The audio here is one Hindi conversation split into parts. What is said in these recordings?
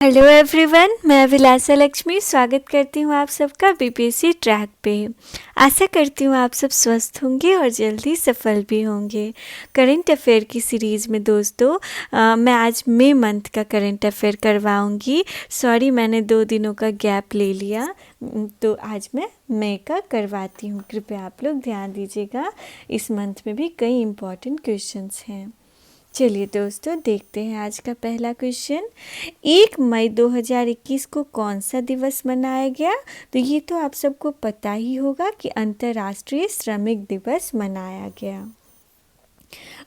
हेलो एवरीवन, मैं विलासा लक्ष्मी स्वागत करती हूँ आप सबका बीपीएससी ट्रैक पे। आशा करती हूँ आप सब स्वस्थ होंगे और जल्दी सफल भी होंगे। करंट अफेयर की सीरीज़ में दोस्तों मैं आज मई मंथ का करंट अफेयर करवाऊँगी। सॉरी, मैंने 2 दिनों का गैप ले लिया, तो आज मैं मई का करवाती हूँ। कृपया आप लोग ध्यान दीजिएगा, इस मंथ में भी कई इम्पॉर्टेंट क्वेश्चंस हैं। चलिए दोस्तों, देखते हैं आज का पहला क्वेश्चन। 1 मई 2021 को कौन सा दिवस मनाया गया? तो ये तो आप सबको पता ही होगा कि अंतर्राष्ट्रीय श्रमिक दिवस मनाया गया।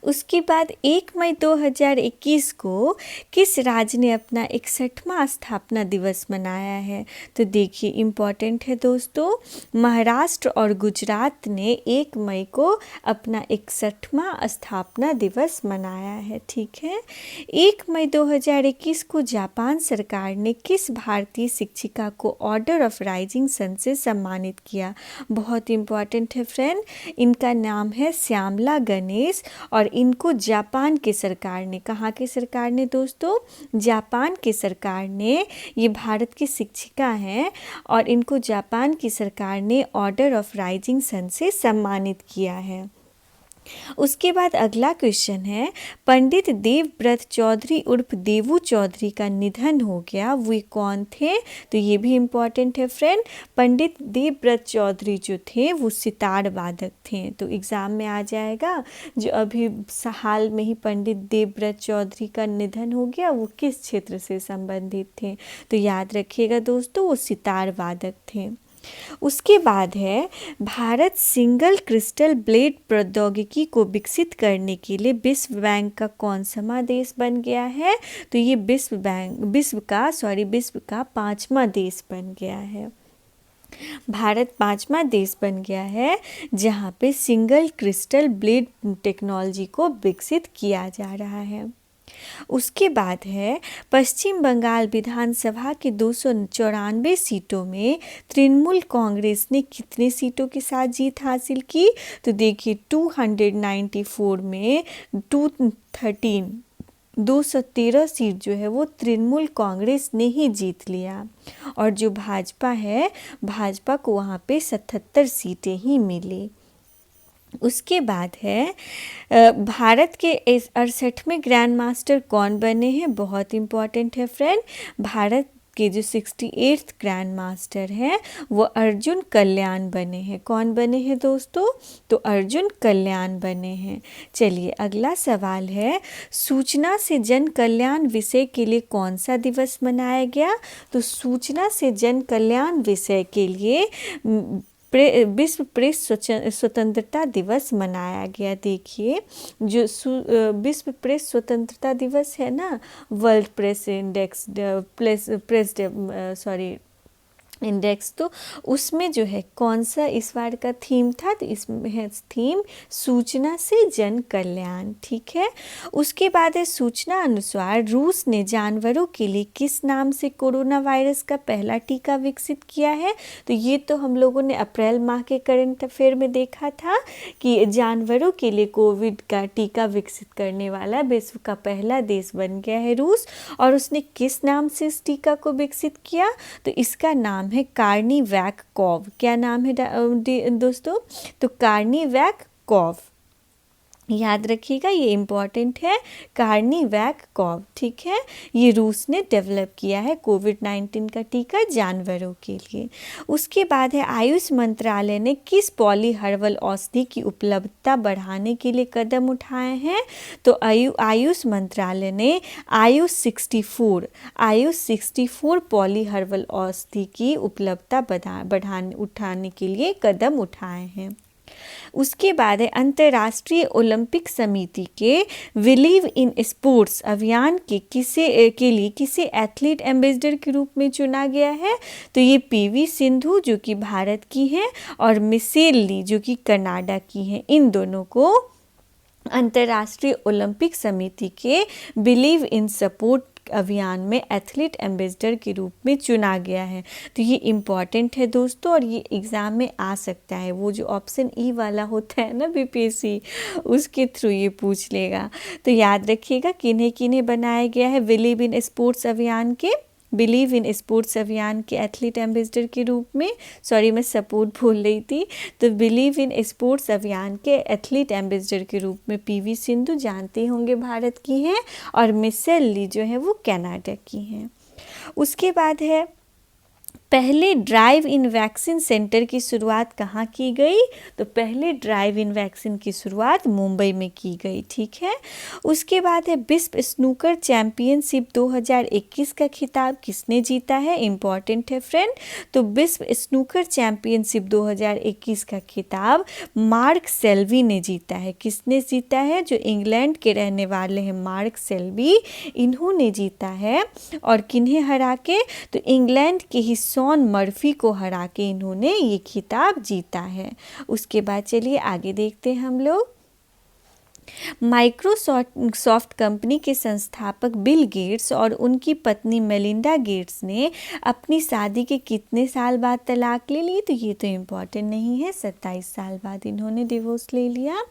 उसके बाद 1 मई 2021 को किस राज्य ने अपना 61वां स्थापना दिवस मनाया है? तो देखिए, इम्पॉर्टेंट है दोस्तों, महाराष्ट्र और गुजरात ने 1 मई को अपना 61वां स्थापना दिवस मनाया है। ठीक है। 1 मई 2021 को जापान सरकार ने किस भारतीय शिक्षिका को ऑर्डर ऑफ राइजिंग सन से सम्मानित किया? बहुत इम्पॉर्टेंट है फ्रेंड, इनका नाम है श्यामला गणेश और इनको जापान की सरकार ने, कहाँ की सरकार ने दोस्तों? जापान की सरकार ने, ये भारत की शिक्षिका हैं और इनको जापान की सरकार ने ऑर्डर ऑफ राइजिंग सन से सम्मानित किया है। उसके बाद अगला क्वेश्चन है, पंडित देवव्रत चौधरी उर्फ देवू चौधरी का निधन हो गया, वे कौन थे? तो ये भी इम्पॉर्टेंट है फ्रेंड। पंडित देवव्रत चौधरी जो थे वो सितार वादक थे, तो एग्ज़ाम में आ जाएगा। जो अभी हाल में ही पंडित देवव्रत चौधरी का निधन हो गया, वो किस क्षेत्र से संबंधित थे? तो याद रखिएगा दोस्तों, वो सितार वादक थे। उसके बाद है, भारत सिंगल क्रिस्टल ब्लेड प्रौद्योगिकी को विकसित करने के लिए विश्व बैंक का कौन सा देश बन गया है? तो ये विश्व का 5वां देश बन गया है। भारत 5वां देश बन गया है जहाँ पे सिंगल क्रिस्टल ब्लेड टेक्नोलॉजी को विकसित किया जा रहा है। उसके बाद है, पश्चिम बंगाल विधानसभा के 294 सीटों में तृणमूल कांग्रेस ने कितने सीटों के साथ जीत हासिल की? तो देखिए, 294 में 213 सीट जो है वो तृणमूल कांग्रेस ने ही जीत लिया और जो भाजपा है, भाजपा को वहाँ पे 77 सीटें ही मिली। उसके बाद है, भारत के 68वें ग्रैंड मास्टर कौन बने हैं? बहुत इम्पॉर्टेंट है फ्रेंड। भारत के जो 68th ग्रैंड मास्टर हैं वो अर्जुन कल्याण बने हैं। कौन बने हैं दोस्तों? तो अर्जुन कल्याण बने हैं। चलिए, अगला सवाल है, सूचना से जन कल्याण विषय के लिए कौन सा दिवस मनाया गया? तो सूचना से जन कल्याण विषय के लिए विश्व प्रेस स्वतंत्रता दिवस मनाया गया। देखिए, जो विश्व प्रेस स्वतंत्रता दिवस है ना, वर्ल्ड प्रेस इंडेक्स, तो उसमें जो है कौन सा इस बार का थीम था? तो इसमें है थीम सूचना से जन कल्याण। ठीक है। उसके बाद है, सूचना अनुसार रूस ने जानवरों के लिए किस नाम से कोरोना वायरस का पहला टीका विकसित किया है? तो ये तो हम लोगों ने अप्रैल माह के करंट अफेयर में देखा था कि जानवरों के लिए कोविड का टीका विकसित करने वाला विश्व का पहला देश बन गया है रूस। और उसने किस नाम से इस टीका को विकसित किया? तो इसका नाम है कार्निवैक-कॉव। क्या नाम है दोस्तों? तो कार्निवैक-कॉव, याद रखिएगा, ये इम्पॉर्टेंट है, कार्निवैक-कॉव। ठीक है। ये रूस ने डेवलप किया है कोविड-19 का टीका जानवरों के लिए। उसके बाद है, आयुष मंत्रालय ने किस पॉली हर्बल औषधि की उपलब्धता बढ़ाने के लिए कदम उठाए हैं? तो आयुष मंत्रालय ने आयुष 64 पॉली हर्बल औषधि की उपलब्धता उठाने के लिए कदम उठाए हैं। उसके बाद है, अंतर्राष्ट्रीय ओलंपिक समिति के बिलीव इन स्पोर्ट्स अभियान के लिए किसे एथलीट एम्बेसडर के रूप में चुना गया है? तो ये पीवी सिंधु जो कि भारत की हैं और मिशेल ली जो कि कनाडा की हैं, इन दोनों को अंतर्राष्ट्रीय ओलंपिक समिति के बिलीव इन स्पोर्ट अभियान में एथलीट एम्बेसडर के रूप में चुना गया है। तो ये इम्पॉर्टेंट है दोस्तों और ये एग्ज़ाम में आ सकता है। वो जो ऑप्शन ई वाला होता है ना बीपीएससी, उसके थ्रू ये पूछ लेगा। तो याद रखिएगा किन्हें किन्हें बनाया गया है बिलीव इन स्पोर्ट्स अभियान के बिलीव इन स्पोर्ट्स अभियान के एथलीट एम्बेसडर के रूप में, सॉरी मैं सपोर्ट बोल रही थी, तो बिलीव इन स्पोर्ट्स अभियान के एथलीट एम्बेसडर के रूप में पीवी सिंधु जानते होंगे भारत की हैं, और मिशेल ली जो है वो कनाडा की हैं। उसके बाद है पहले ड्राइव इन वैक्सीन सेंटर की शुरुआत कहाँ की गई, तो पहले ड्राइव इन वैक्सीन की शुरुआत मुंबई में की गई, ठीक है। उसके बाद है विश्व स्नूकर चैंपियनशिप 2021 का खिताब किसने जीता है, इम्पॉर्टेंट है फ्रेंड। तो विश्व स्नूकर चैंपियनशिप 2021 का खिताब मार्क सेल्वी ने जीता है। किसने जीता है, जो इंग्लैंड के रहने वाले हैं मार्क सेल्वी, इन्होंने जीता है। और किन्हें हरा के, तो इंग्लैंड के ही शॉन मर्फी को हरा के इन्होंने ये खिताब जीता है। उसके बाद चलिए आगे देखते हैं हम लोग। माइक्रोसॉफ्ट कंपनी के संस्थापक बिल गेट्स और उनकी पत्नी मेलिंडा गेट्स ने अपनी शादी के कितने साल बाद तलाक ले ली, तो ये तो इम्पोर्टेंट नहीं है, 27 साल बाद इन्होंने डिवोर्स ले लिया।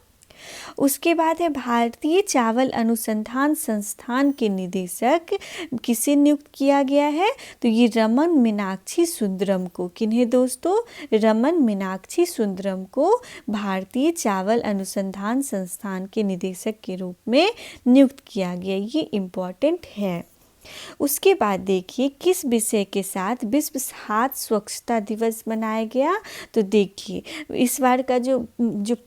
उसके बाद है भारतीय चावल अनुसंधान संस्थान के निदेशक किसे नियुक्त किया गया है, तो ये रमन मीनाक्षी सुंदरम को। किन्हें दोस्तों, रमन मीनाक्षी सुंदरम को भारतीय चावल अनुसंधान संस्थान के निदेशक के रूप में नियुक्त किया गया, ये इम्पॉर्टेंट है। उसके बाद देखिए किस विषय के साथ विश्व हाथ स्वच्छता दिवस मनाया गया, तो देखिए इस बार का जो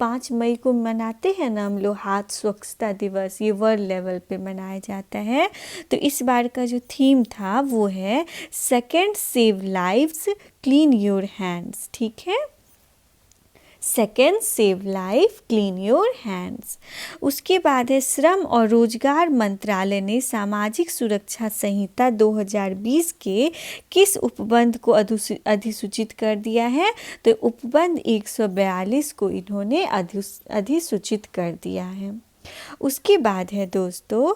5 मई को मनाते हैं ना हम लोग हाथ स्वच्छता दिवस, ये वर्ल्ड लेवल पे मनाया जाता है। तो इस बार का जो थीम था वो है second save lives clean your hands, ठीक है, second save life clean your hands. उसके बाद है श्रम और रोजगार मंत्रालय ने सामाजिक सुरक्षा संहिता 2020 के किस उपबंध को अधिसूचित कर दिया है, तो उपबंध 142 को इन्होंने अधिसूचित कर दिया है। उसके बाद है दोस्तों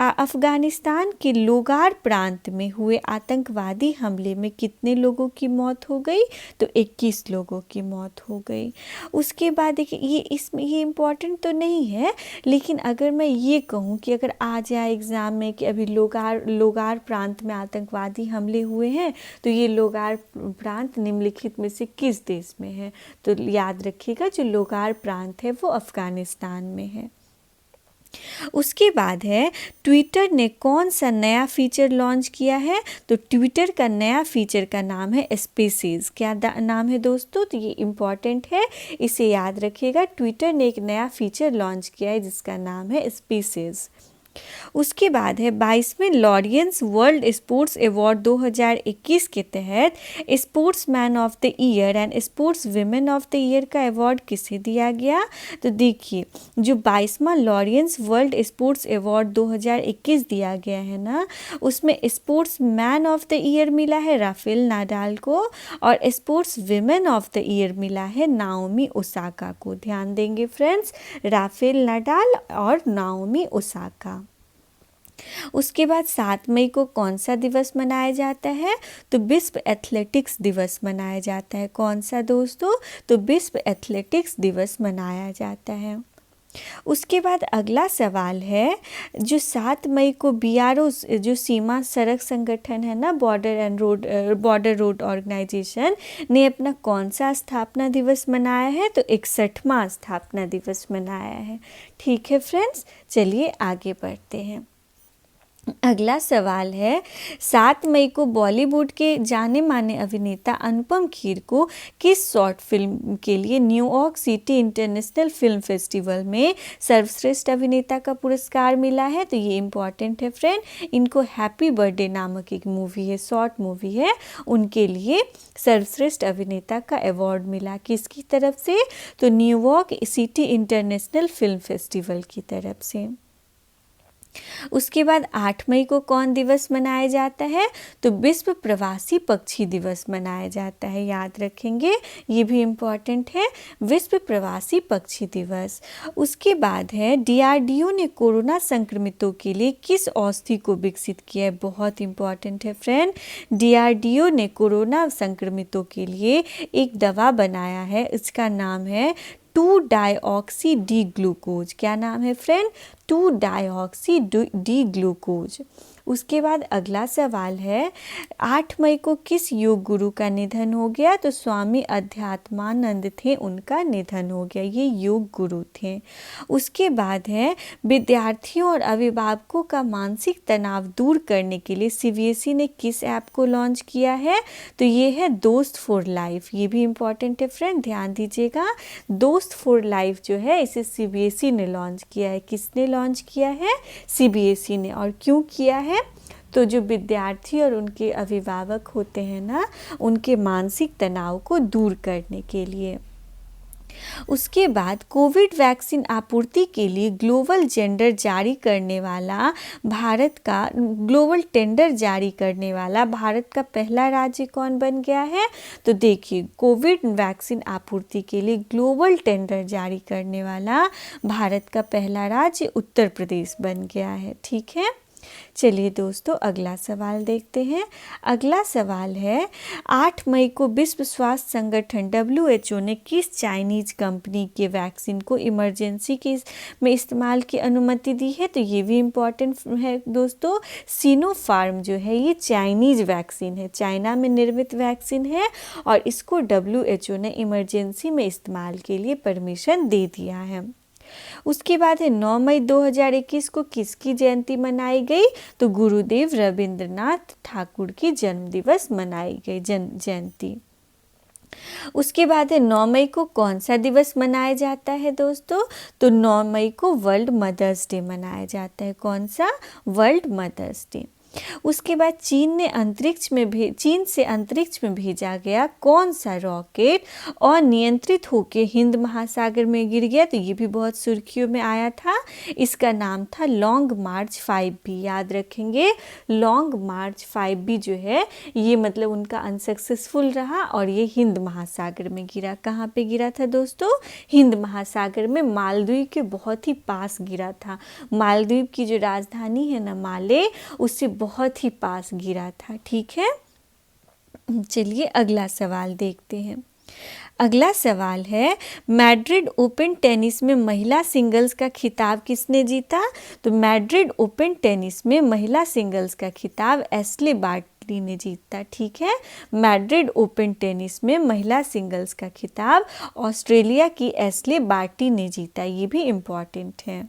अफगानिस्तान के लोगार प्रांत में हुए आतंकवादी हमले में कितने लोगों की मौत हो गई, तो 21 लोगों की मौत हो गई। उसके बाद देखिए ये इम्पॉर्टेंट तो नहीं है, लेकिन अगर मैं ये कहूँ कि अगर आ जाए एग्ज़ाम में कि अभी लोगार प्रांत में आतंकवादी हमले हुए हैं, तो ये लोगार प्रांत निम्नलिखित में से किस देश में है, तो याद रखिएगा जो लोगार प्रांत है वो अफगानिस्तान में है। उसके बाद है ट्विटर ने कौन सा नया फीचर लॉन्च किया है, तो ट्विटर का नया फीचर का नाम है स्पेसेस। क्या नाम है दोस्तों, तो ये इम्पॉर्टेंट है, इसे याद रखिएगा। ट्विटर ने एक नया फीचर लॉन्च किया है जिसका नाम है स्पेसेस। उसके बाद है 22वें लॉरियंस वर्ल्ड स्पोर्ट्स अवार्ड 2021 के तहत sports man of the year and sports women of the year का अवार्ड किसे दिया गया, तो देखिए जो 22वां लॉरियंस वर्ल्ड स्पोर्ट्स अवार्ड 2021 दिया गया है ना, उसमें sports man of the year मिला है राफेल नाडाल को, और sports women of the year मिला है नाओमी ओसाका को। ध्यान देंगे फ्रेंड्स, राफेल नाडाल और नाओमी ओसाका। उसके बाद 7 मई को कौन सा दिवस मनाया जाता है, तो विश्व एथलेटिक्स दिवस मनाया जाता है। कौन सा दोस्तों, तो विश्व एथलेटिक्स दिवस मनाया जाता है। उसके बाद अगला सवाल है जो 7 मई को BRO जो सीमा सड़क संगठन है ना, बॉर्डर रोड ऑर्गेनाइजेशन ने अपना कौन सा स्थापना दिवस मनाया है, तो 61वां स्थापना दिवस मनाया है। ठीक है फ्रेंड्स, चलिए आगे बढ़ते हैं। अगला सवाल है 7 मई को बॉलीवुड के जाने माने अभिनेता अनुपम खेर को किस शॉर्ट फिल्म के लिए New York city international film festival में सर्वश्रेष्ठ अभिनेता का पुरस्कार मिला है, तो ये इम्पॉर्टेंट है फ्रेंड। इनको हैप्पी बर्थडे नामक एक मूवी है, शॉर्ट मूवी है, उनके लिए सर्वश्रेष्ठ अभिनेता का अवार्ड मिला। किसकी तरफ से, तो New York city international film festival की तरफ से। उसके बाद 8 मई को कौन दिवस मनाया जाता है, तो विश्व प्रवासी पक्षी दिवस मनाया जाता है। याद रखेंगे, ये भी इम्पॉर्टेंट है, विश्व प्रवासी पक्षी दिवस। उसके बाद है DRDO ने कोरोना संक्रमितों के लिए किस औषधि को विकसित किया है, बहुत इम्पॉर्टेंट है फ्रेंड। DRDO ने कोरोना संक्रमितों के लिए एक दवा बनाया है, इसका नाम है 2-डाईऑक्सी डी ग्लूकोज। क्या नाम है फ्रेंड, 2-डाईऑक्सी डी ग्लूकोज। उसके बाद अगला सवाल है 8 मई को किस योग गुरु का निधन हो गया? तो स्वामी अध्यात्मानंद थे, उनका निधन हो गया। ये योग गुरु थे। उसके बाद है विद्यार्थियों और अभिभावकों का मानसिक तनाव दूर करने के लिए सीबीएसई ने किस ऐप को लॉन्च किया है? तो ये है दोस्त फॉर लाइफ। ये भी इम्पॉर्टेंट है फ्रेंड, ध्यान दीजिएगा। दोस्त फॉर लाइफ जो है इसे सीबीएसई ने लॉन्च किया है। किसने लॉन्च किया है? सीबीएसई ने। और क्यों किया है? तो जो विद्यार्थी और उनके अभिभावक होते हैं ना, उनके मानसिक तनाव को दूर करने के लिए। उसके बाद कोविड वैक्सीन आपूर्ति के लिए ग्लोबल टेंडर जारी करने वाला भारत का पहला राज्य कौन बन गया है? तो देखिए, कोविड वैक्सीन आपूर्ति के लिए ग्लोबल टेंडर जारी करने वाला भारत का पहला राज्य उत्तर प्रदेश बन गया है। ठीक है, चलिए दोस्तों अगला सवाल देखते हैं। अगला सवाल है 8 मई को विश्व स्वास्थ्य संगठन WHO ने किस चाइनीज कंपनी के वैक्सीन को इमरजेंसी में इस्तेमाल की अनुमति दी है? तो ये भी इम्पॉर्टेंट है दोस्तों। सिनोफार्म जो है ये चाइनीज वैक्सीन है, चाइना में निर्मित वैक्सीन है और इसको WHO ने इमरजेंसी में इस्तेमाल के लिए परमिशन दे दिया है। उसके बाद है 9 मई 2021 को किसकी जयंती मनाई गई? तो गुरुदेव रविंद्रनाथ ठाकुर की जन्म दिवस मनाई गई, जयंती। उसके बाद है 9 मई को कौन सा दिवस मनाया जाता है दोस्तों? तो 9 मई को वर्ल्ड मदर्स डे मनाया जाता है। कौन सा? World mothers day. उसके बाद चीन से अंतरिक्ष में भेजा गया कौन सा रॉकेट अनियंत्रित होकर हिंद महासागर में गिर गया? तो ये भी बहुत सुर्खियों में आया था। इसका नाम था लॉन्ग मार्च 5B। याद रखेंगे, लॉन्ग मार्च 5B जो है ये मतलब उनका अनसक्सेसफुल रहा और ये हिंद महासागर में गिरा। कहाँ पे गिरा था दोस्तों? हिंद महासागर में, मालदीव के बहुत ही पास गिरा था। मालदीव की जो राजधानी है ना माले, उससे बहुत ही पास गिरा था। ठीक है, चलिए अगला सवाल देखते हैं। अगला सवाल है मैड्रिड ओपन टेनिस में महिला सिंगल्स का खिताब किसने जीता? तो मैड्रिड ओपन टेनिस में महिला सिंगल्स का खिताब एशले बार्टी ने जीता। ठीक है, मैड्रिड ओपन टेनिस में महिला सिंगल्स का खिताब ऑस्ट्रेलिया की एशले बार्टी ने जीता। ये भी इम्पॉर्टेंट है।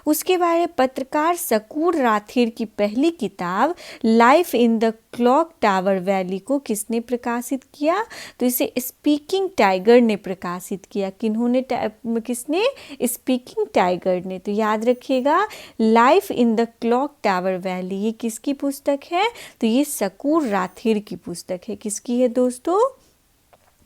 उसके बाद पत्रकार सकूर राठिर की पहली किताब life in the clock tower valley को किसने प्रकाशित किया? तो इसे स्पीकिंग टाइगर ने प्रकाशित किया। किसने? स्पीकिंग टाइगर ने। तो याद रखिएगा, life in the clock tower valley ये किसकी पुस्तक है? तो ये सकूर राठिर की पुस्तक है। किसकी है दोस्तों?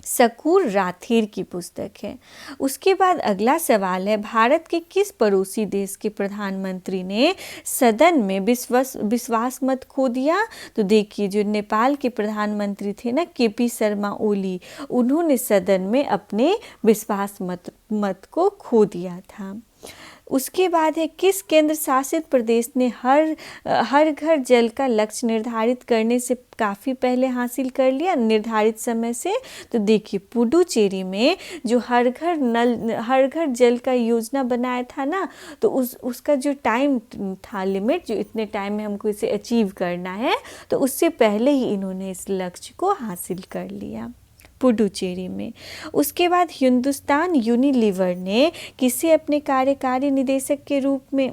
सकूर राठिर की पुस्तक है। उसके बाद अगला सवाल है भारत के किस पड़ोसी देश के प्रधानमंत्री ने सदन में विश्वास मत खो दिया? तो देखिए, जो नेपाल के प्रधानमंत्री थे ना KP शर्मा ओली, उन्होंने सदन में अपने विश्वास मत को खो दिया था। उसके बाद है किस केंद्र शासित प्रदेश ने हर घर जल का लक्ष्य निर्धारित करने से काफ़ी पहले हासिल कर लिया, निर्धारित समय से? तो देखिए, पुडुचेरी में जो हर घर जल का योजना बनाया था ना, तो उसका जो टाइम था लिमिट, जो इतने टाइम में हमको इसे अचीव करना है, तो उससे पहले ही इन्होंने इस लक्ष्य को हासिल कर लिया पुडुचेरी में। उसके बाद हिंदुस्तान यूनिलीवर ने किसे अपने कार्यकारी निदेशक के रूप में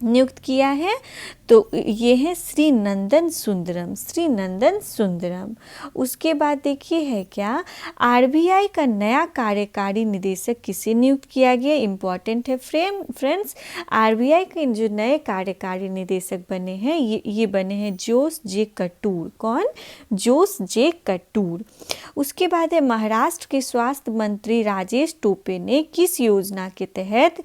नियुक्त किया है? तो ये है श्री नंदन सुंदरम। उसके बाद देखिए है क्या, RBI का नया कार्यकारी निदेशक किसे नियुक्त किया गया? इम्पॉर्टेंट है फ्रेंड्स। RBI के जो नए कार्यकारी निदेशक बने हैं ये बने हैं जोस जे कटूर। कौन? जोस जे कटूर। उसके बाद है महाराष्ट्र के स्वास्थ्य मंत्री राजेश टोपे ने किस योजना के तहत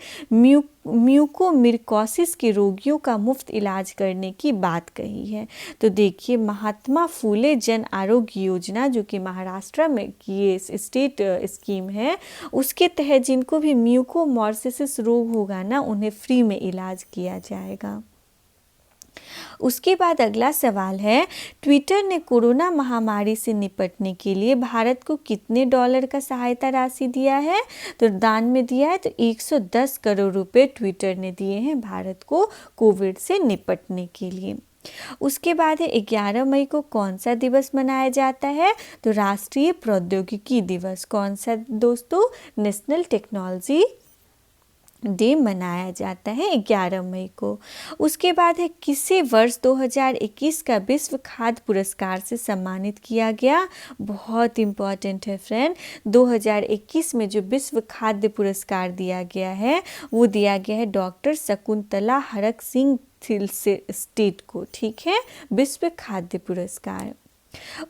म्यूकोमिरकोसिस के रोगियों का मुफ्त इलाज करने की बात कही है? तो देखिए, महात्मा फूले जन आरोग्य योजना, जो कि महाराष्ट्र में की ये स्टेट स्कीम है, उसके तहत जिनको भी म्यूकोमॉर्सिस रोग होगा ना, उन्हें फ्री में इलाज किया जाएगा। उसके बाद अगला सवाल है ट्विटर ने कोरोना महामारी से निपटने के लिए भारत को कितने डॉलर का सहायता राशि दिया है? तो दान में दिया है। तो 110 करोड़ रुपए ट्विटर ने दिए हैं भारत को कोविड से निपटने के लिए। उसके बाद है 11 मई को कौन सा दिवस मनाया जाता है? तो राष्ट्रीय प्रौद्योगिकी दिवस। कौन सा दोस्तों? नेशनल टेक्नोलॉजी डे मनाया जाता है 11 मई को। उसके बाद है किसे वर्ष 2021 का विश्व खाद्य पुरस्कार से सम्मानित किया गया? बहुत इम्पॉर्टेंट है फ्रेंड। 2021 में जो विश्व खाद्य पुरस्कार दिया गया है वो दिया गया है डॉक्टर शकुंतला हरक सिंह स्टेट को, ठीक है, विश्व खाद्य पुरस्कार।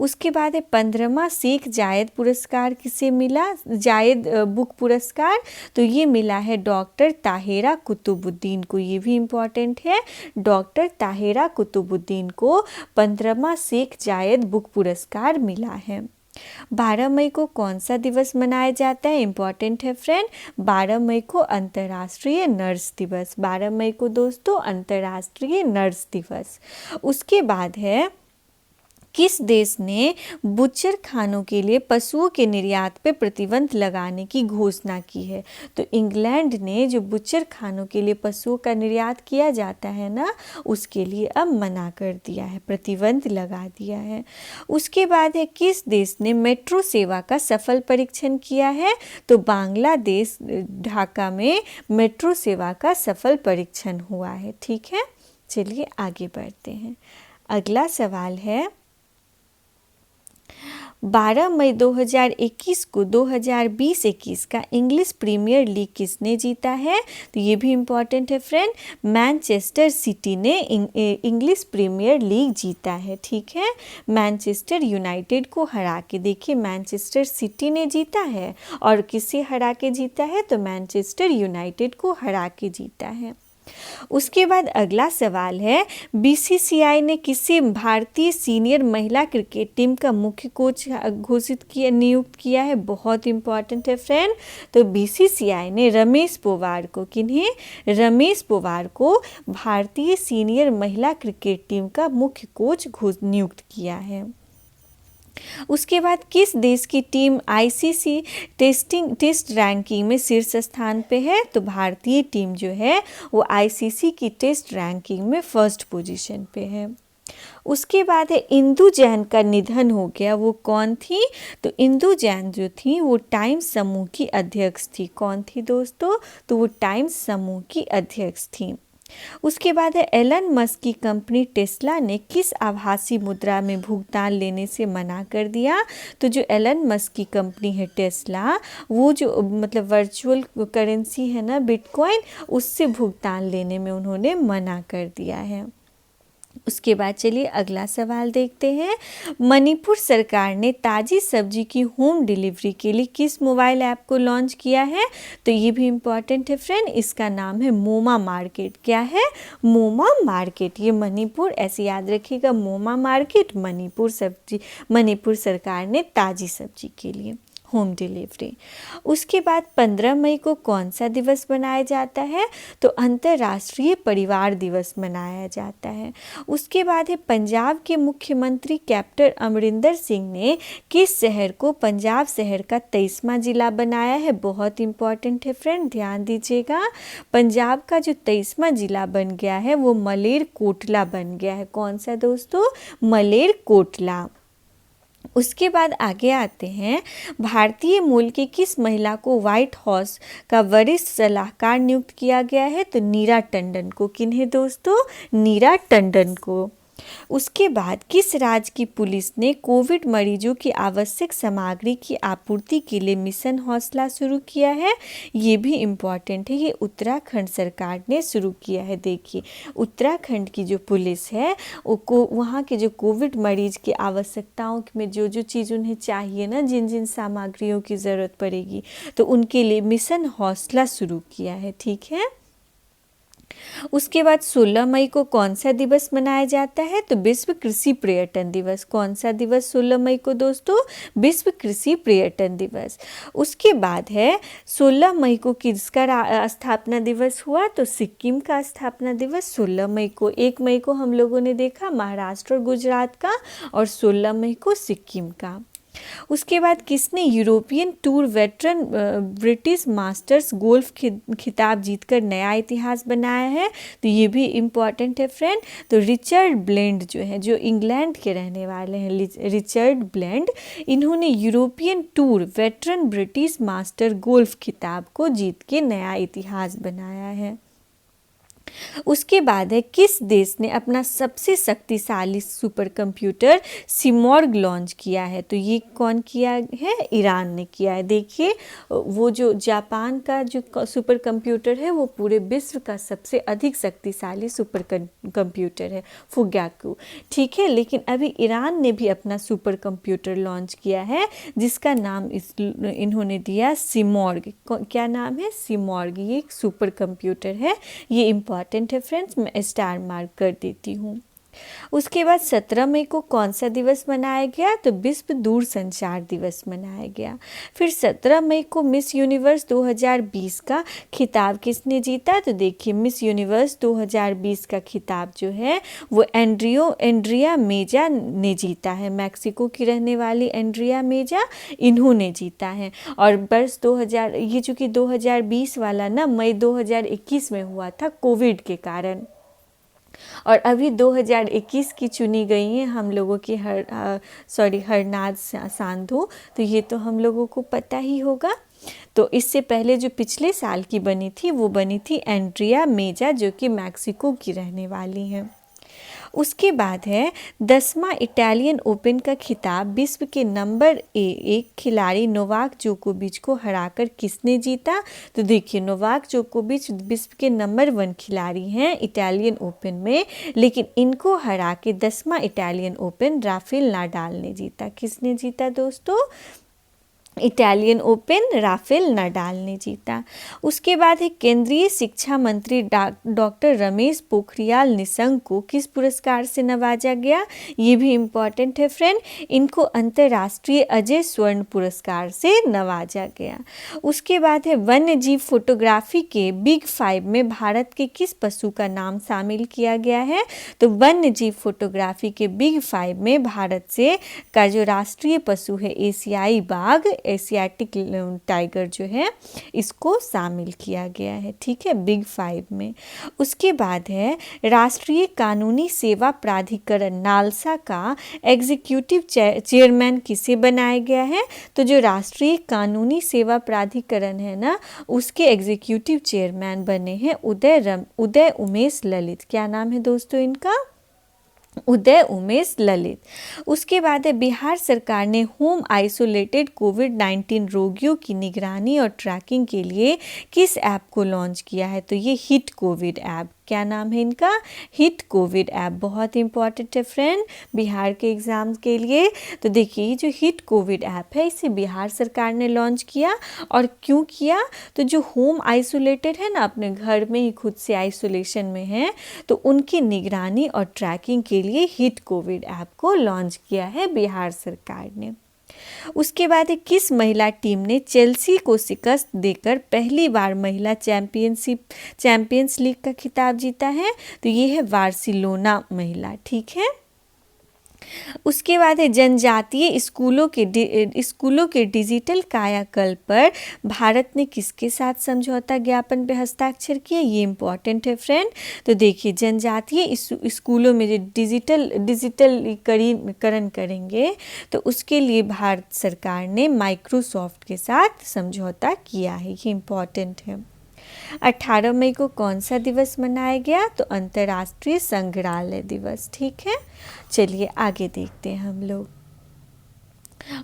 उसके बाद है 15वां शेख जायद पुरस्कार किसे मिला? जायद बुक पुरस्कार, तो ये मिला है डॉक्टर ताहिरा कुतुबुद्दीन को। ये भी इम्पॉर्टेंट है, डॉक्टर ताहिरा कुतुबुद्दीन को 15वां शेख जायद बुक पुरस्कार मिला है। 12 मई को कौन सा दिवस मनाया जाता है? इम्पॉर्टेंट है फ्रेंड, 12 मई को अंतर्राष्ट्रीय नर्स दिवस। 12 मई को दोस्तों अंतर्राष्ट्रीय नर्स दिवस। उसके बाद है किस देश ने बुचर खानों के लिए पशुओं के निर्यात पे प्रतिबंध लगाने की घोषणा की है? तो इंग्लैंड ने जो बुचर खानों के लिए पशुओं का निर्यात किया जाता है ना, उसके लिए अब मना कर दिया है, प्रतिबंध लगा दिया है। उसके बाद है किस देश ने मेट्रो सेवा का सफल परीक्षण किया है? तो बांग्लादेश ढाका में मेट्रो सेवा का सफल परीक्षण हुआ है, ठीक है। चलिए आगे बढ़ते हैं। अगला सवाल है 12 मई 2021 को 2020-21 का इंग्लिश प्रीमियर लीग किसने जीता है? तो ये भी इम्पॉर्टेंट है फ्रेंड, मैनचेस्टर सिटी ने इंग्लिश प्रीमियर लीग जीता है, ठीक है, मैनचेस्टर यूनाइटेड को हरा के। देखिए मैनचेस्टर सिटी ने जीता है और किसे हरा के जीता है? तो मैनचेस्टर यूनाइटेड को हरा के जीता है। उसके बाद अगला सवाल है बीसीसीआई ने किसे भारतीय सीनियर महिला क्रिकेट टीम का मुख्य कोच घोषित किया, नियुक्त किया है? बहुत इंपॉर्टेंट है फ्रेंड, तो बीसीसीआई ने रमेश पोवार को, किन्हें? रमेश पोवार को भारतीय सीनियर महिला क्रिकेट टीम का मुख्य कोच नियुक्त किया है। उसके बाद किस देश की टीम आईसीसी टेस्ट रैंकिंग में शीर्ष स्थान पे है? तो भारतीय टीम जो है वो आईसीसी की टेस्ट रैंकिंग में फर्स्ट पोजीशन पे है। उसके बाद है इंदु जैन का निधन हो गया, वो कौन थी? तो इंदु जैन जो थी वो टाइम्स समूह की अध्यक्ष थी। कौन थी दोस्तों? तो वो टाइम्स समूह की अध्यक्ष थी। उसके बाद है एलन मस्क की कंपनी टेस्ला ने किस आभासी मुद्रा में भुगतान लेने से मना कर दिया? तो जो एलन मस्क की कंपनी है टेस्ला, वो जो मतलब वर्चुअल करेंसी है ना बिटकॉइन, उससे भुगतान लेने में उन्होंने मना कर दिया है। उसके बाद चलिए अगला सवाल देखते हैं। मणिपुर सरकार ने ताज़ी सब्जी की होम डिलीवरी के लिए किस मोबाइल ऐप को लॉन्च किया है? तो ये भी इम्पॉर्टेंट है फ्रेंड, इसका नाम है मोमा मार्केट। क्या है? मोमा मार्केट। ये मणिपुर, ऐसे याद रखिएगा, मोमा मार्केट मणिपुर सरकार ने ताज़ी सब्जी के लिए होम डिलीवरी। उसके बाद 15 मई को कौन सा दिवस मनाया जाता है? तो अंतर्राष्ट्रीय परिवार दिवस मनाया जाता है। उसके बाद है पंजाब के मुख्यमंत्री कैप्टन अमरिंदर सिंह ने किस शहर को पंजाब शहर का 23वां जिला बनाया है? बहुत इंपॉर्टेंट है फ्रेंड, ध्यान दीजिएगा। पंजाब का जो 23वां जिला बन गया है वो मलेरकोटला बन गया है। कौन सा दोस्तों? मलेरकोटला। उसके बाद आगे आते हैं, भारतीय मूल की किस महिला को व्हाइट हाउस का वरिष्ठ सलाहकार नियुक्त किया गया है? तो नीरा टंडन को। किन्हें दोस्तों? नीरा टंडन को। उसके बाद किस राज्य की पुलिस ने कोविड मरीजों की आवश्यक सामग्री की आपूर्ति के लिए मिशन हौसला शुरू किया है? ये भी इम्पॉर्टेंट है, ये उत्तराखंड सरकार ने शुरू किया है। देखिए उत्तराखंड की जो पुलिस है वो वहाँ के जो कोविड मरीज की आवश्यकताओं में जो जो चीज़ उन्हें चाहिए ना, जिन जिन सामग्रियों की ज़रूरत पड़ेगी, तो उनके लिए मिशन हौसला शुरू किया है, ठीक है। उसके बाद 16 मई को कौन सा दिवस मनाया जाता है? तो विश्व कृषि पर्यटन दिवस। कौन सा दिवस 16 मई को दोस्तों? विश्व कृषि पर्यटन दिवस। उसके बाद है 16 मई को किसका स्थापना दिवस हुआ? तो सिक्किम का स्थापना दिवस 16 मई को। 1 मई को हम लोगों ने देखा महाराष्ट्र और गुजरात का, और 16 मई को सिक्किम का। उसके बाद किसने European tour veteran British masters golf खिताब जीतकर नया इतिहास बनाया है? तो ये भी इम्पॉर्टेंट है फ्रेंड। तो रिचर्ड ब्लेंड जो है, जो इंग्लैंड के रहने वाले हैं, रिचर्ड ब्लेंड, इन्होंने European tour veteran British master golf खिताब को जीत के नया इतिहास बनाया है। उसके बाद है किस देश ने अपना सबसे शक्तिशाली सुपर कंप्यूटर सिमॉर्ग लॉन्च किया है? तो ये कौन किया है? ईरान ने किया है। देखिए वो जो जापान का जो सुपर कंप्यूटर है वो पूरे विश्व का सबसे अधिक शक्तिशाली सुपर कंप्यूटर है, फुग्याकू, ठीक है। लेकिन अभी ईरान ने भी अपना सुपर कंप्यूटर लॉन्च किया है जिसका नाम इन्होंने दिया सिमॉर्ग। क्या नाम है? सिमॉर्ग। ये एक सुपर कंप्यूटर है, ये इम्पॉर्टेंट है फ्रेंड्स, मैं स्टार मार्क कर देती हूँ। उसके बाद 17 मई को कौन सा दिवस मनाया गया? तो विश्व दूरसंचार दिवस मनाया गया। फिर 17 मई को मिस यूनिवर्स 2020 का खिताब किसने जीता? तो देखिए मिस यूनिवर्स 2020 का खिताब जो है वो एंड्रिया मेजा ने जीता है। मैक्सिको की रहने वाली एंड्रिया मेजा, इन्होंने जीता है। और वर्ष 2000, ये चूँकि 2020 वाला ना मई 2021 में हुआ था कोविड के कारण, और अभी 2021 की चुनी गई हैं हम लोगों की हरनाज सांधू, तो ये तो हम लोगों को पता ही होगा। तो इससे पहले जो पिछले साल की बनी थी वो बनी थी एंड्रिया मेजा, जो कि मैक्सिको की रहने वाली हैं। उसके बाद है 10वां इटालियन ओपन का खिताब विश्व के नंबर 1 खिलाड़ी नोवाक जोकोविच को हराकर किसने जीता? तो देखिए नोवाक जोकोविच विश्व के नंबर 1 खिलाड़ी हैं इटालियन ओपन में, लेकिन इनको हरा के 10वां इटालियन ओपन राफेल नाडाल ने जीता। किसने जीता दोस्तों? इटालियन ओपन राफेल नाडाल ने जीता। उसके बाद है केंद्रीय शिक्षा मंत्री डॉक्टर रमेश पोखरियाल निशंक को किस पुरस्कार से नवाजा गया? ये भी इम्पॉर्टेंट है फ्रेंड, इनको अंतर्राष्ट्रीय अजय स्वर्ण पुरस्कार से नवाजा गया। उसके बाद है वन्य जीव फोटोग्राफी के बिग 5 में भारत के किस पशु का नाम शामिल किया गया है? तो वन्य जीव फोटोग्राफी के बिग 5 में भारत से का जो राष्ट्रीय पशु है एशियाई बाघ, एशियाटिक टाइगर जो है, इसको शामिल किया गया है, ठीक है, बिग 5 में। उसके बाद है राष्ट्रीय कानूनी सेवा प्राधिकरण नालसा का एग्जीक्यूटिव चेयरमैन किसे बनाया गया है? तो जो राष्ट्रीय कानूनी सेवा प्राधिकरण है ना, उसके एग्जीक्यूटिव चेयरमैन बने हैं उदय उमेश ललित। क्या नाम है दोस्तों इनका? उदय उमेश ललित। उसके बाद है बिहार सरकार ने होम आइसोलेटेड कोविड-19 रोगियों की निगरानी और ट्रैकिंग के लिए किस ऐप को लॉन्च किया है? तो ये हिट कोविड ऐप। क्या नाम है इनका? Hit Covid app. बहुत इंपॉर्टेंट है फ्रेंड बिहार के एग्ज़ाम के लिए। तो देखिए ये जो हिट कोविड ऐप है इसे बिहार सरकार ने लॉन्च किया, और क्यों किया? तो जो होम आइसोलेटेड है ना, अपने घर में ही खुद से आइसोलेशन में है, तो उनकी निगरानी और ट्रैकिंग के लिए हिट कोविड ऐप को लॉन्च किया है बिहार सरकार ने। उसके बाद किस महिला टीम ने चेल्सी को शिकस्त देकर पहली बार महिला चैंपियंस लीग का खिताब जीता है? तो ये है बार्सिलोना महिला, ठीक है। उसके बाद है जनजातीय स्कूलों के डिजिटल कायाकल्प पर भारत ने किसके साथ समझौता ज्ञापन पे हस्ताक्षर किया? ये इम्पॉर्टेंट है फ्रेंड। तो देखिए जनजातीय स्कूलों में जो डिजिटलीकरण करेंगे तो उसके लिए भारत सरकार ने माइक्रोसॉफ्ट के साथ समझौता किया है, ये इम्पॉर्टेंट है। 18 मई को कौन सा दिवस मनाया गया? तो अंतर्राष्ट्रीय संग्रहालय दिवस, ठीक है। चलिए आगे देखते हैं हम लोग।